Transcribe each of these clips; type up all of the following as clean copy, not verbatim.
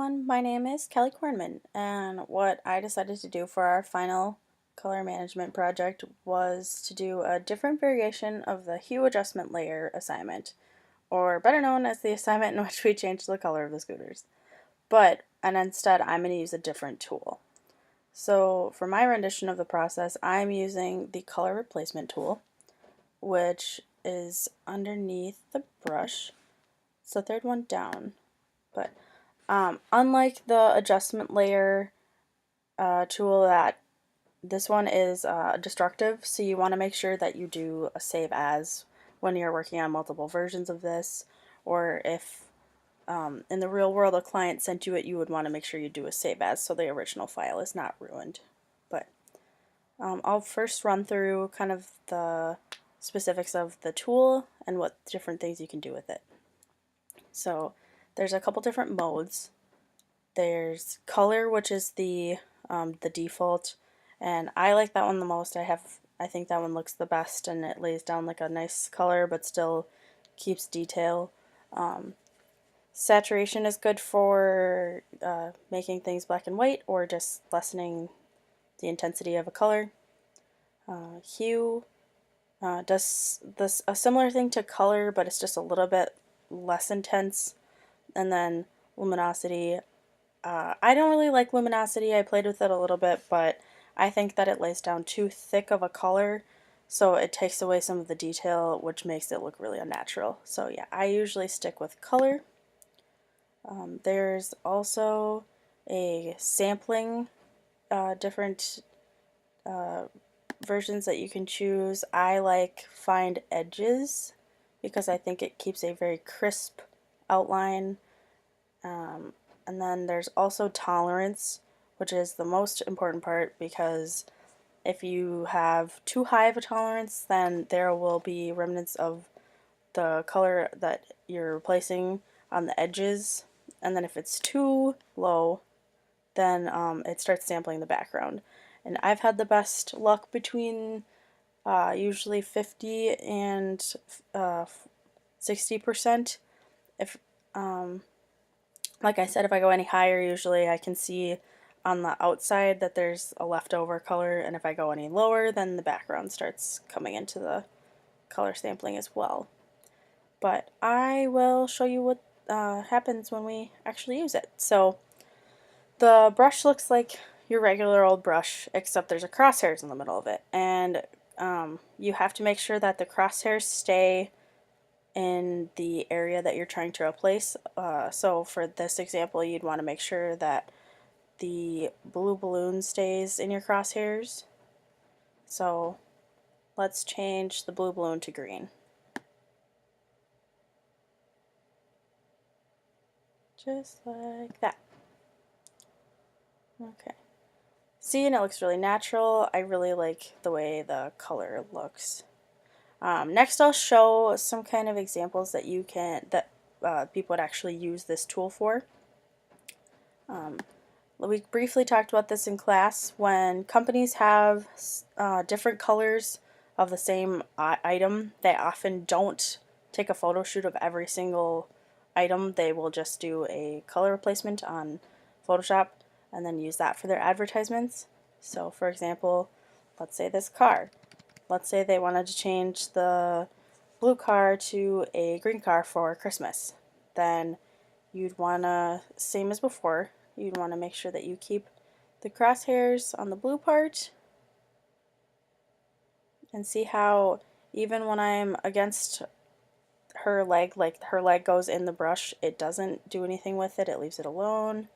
everyone, my name is Kelly Kornmann, and what I decided to do for our final color management project was to do a different variation of the hue adjustment layer assignment, or better known as the assignment in which we change the color of the scooters. And instead I'm going to use a different tool. So for my rendition of the process, I'm using the color replacement tool, which is underneath the brush. It's the third one down, but unlike the adjustment layer tool, that this one is destructive, so you want to make sure that you do a save as when you're working on multiple versions of this, or if in the real world a client sent you it, you would want to make sure you do a save as so the original file is not ruined. But I'll first run through kind of the specifics of the tool and what different things you can do with it. So there's a couple different modes. There's color, which is the default, and I like that one the most. I think that one looks the best, and it lays down like a nice color but still keeps detail. Saturation is good for making things black and white or just lessening the intensity of a color. Hue does a similar thing to color, but it's just a little bit less intense. And then luminosity. I don't really like luminosity. I played with it a little bit, but I think that it lays down too thick of a color, so it takes away some of the detail, which makes it look really unnatural. So yeah, I usually stick with color. There's also a sampling, different versions that you can choose. I like Find Edges because I think it keeps a very crisp outline. And then there's also tolerance, which is the most important part, because if you have too high of a tolerance, then there will be remnants of the color that you're replacing on the edges. And then if it's too low, then it starts sampling the background. And I've had the best luck between usually 50 and 60%. If like I said, if I go any higher, usually I can see on the outside that there's a leftover color, and if I go any lower, then the background starts coming into the color sampling as well. But I will show you what happens when we actually use it. So the brush looks like your regular old brush, except there's a crosshairs in the middle of it, and you have to make sure that the crosshairs stay in the area that you're trying to replace. So for this example, you'd want to make sure that the blue balloon stays in your crosshairs. So let's change the blue balloon to green. Just like that. Okay. See, and it looks really natural. I really like the way the color looks. Next, I'll show some kind of examples that people would actually use this tool for. We briefly talked about this in class. When companies have different colors of the same item, they often don't take a photo shoot of every single item. They will just do a color replacement on Photoshop and then use that for their advertisements. So for example, let's say this car. Let's say they wanted to change the blue car to a green car for Christmas. Then you'd want to, same as before, you'd want to make sure that you keep the crosshairs on the blue part, and see how even when I'm against her leg, like her leg goes in the brush, it doesn't do anything with it, it leaves it alone.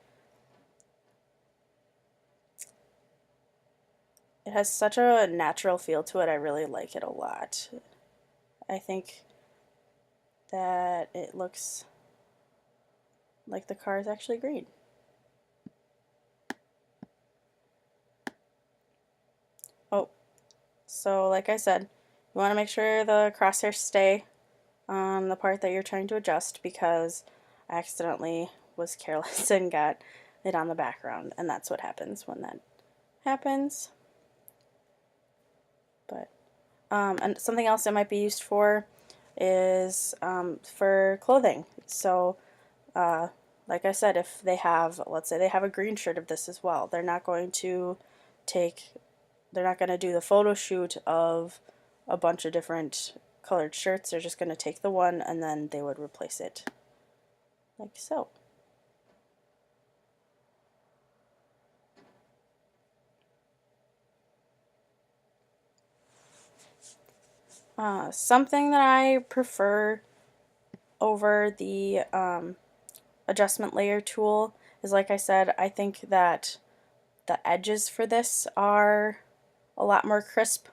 It has such a natural feel to it. I really like it a lot. I think that it looks like the car is actually green. Oh, so like I said, you want to make sure the crosshairs stay on the part that you're trying to adjust, because I accidentally was careless and got it on the background, and that's what happens when that happens. But and something else it might be used for is for clothing. So like I said, if they have, let's say they have a green shirt of this as well, take, they're not going to do the photo shoot of a bunch of different colored shirts. They're just going to take the one and then they would replace it like so. Something that I prefer over the adjustment layer tool is, like I said, I think that the edges for this are a lot more crisp.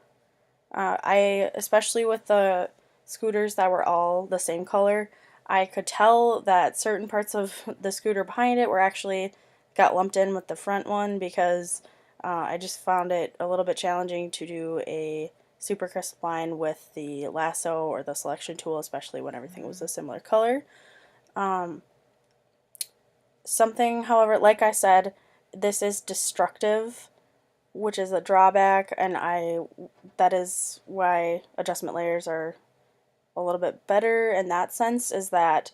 Especially with the scooters that were all the same color, I could tell that certain parts of the scooter behind it were actually got lumped in with the front one because I just found it a little bit challenging to do a super crisp line with the lasso or the selection tool, especially when everything was a similar color. Something, however, like I said, this is destructive, which is a drawback, and that is why adjustment layers are a little bit better in that sense, is that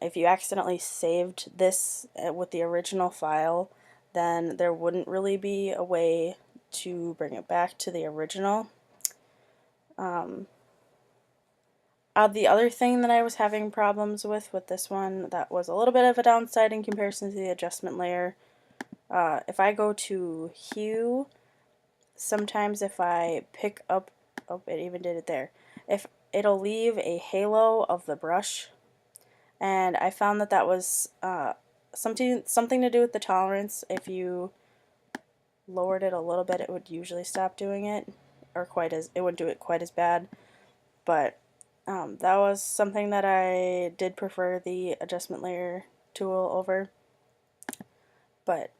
if you accidentally saved this with the original file, then there wouldn't really be a way to bring it back to the original. The other thing that I was having problems with this one that was a little bit of a downside in comparison to the adjustment layer, if I go to hue, sometimes if I pick up, oh, it even did it there, if it'll leave a halo of the brush, and I found that that was something to do with the tolerance. If you lowered it a little bit, it would usually stop doing it, or it wouldn't do it quite as bad. But that was something that I did prefer the adjustment layer tool over. But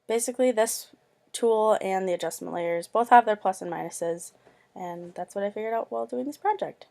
basically, this tool and the adjustment layers both have their plus and minuses, and that's what I figured out while doing this project.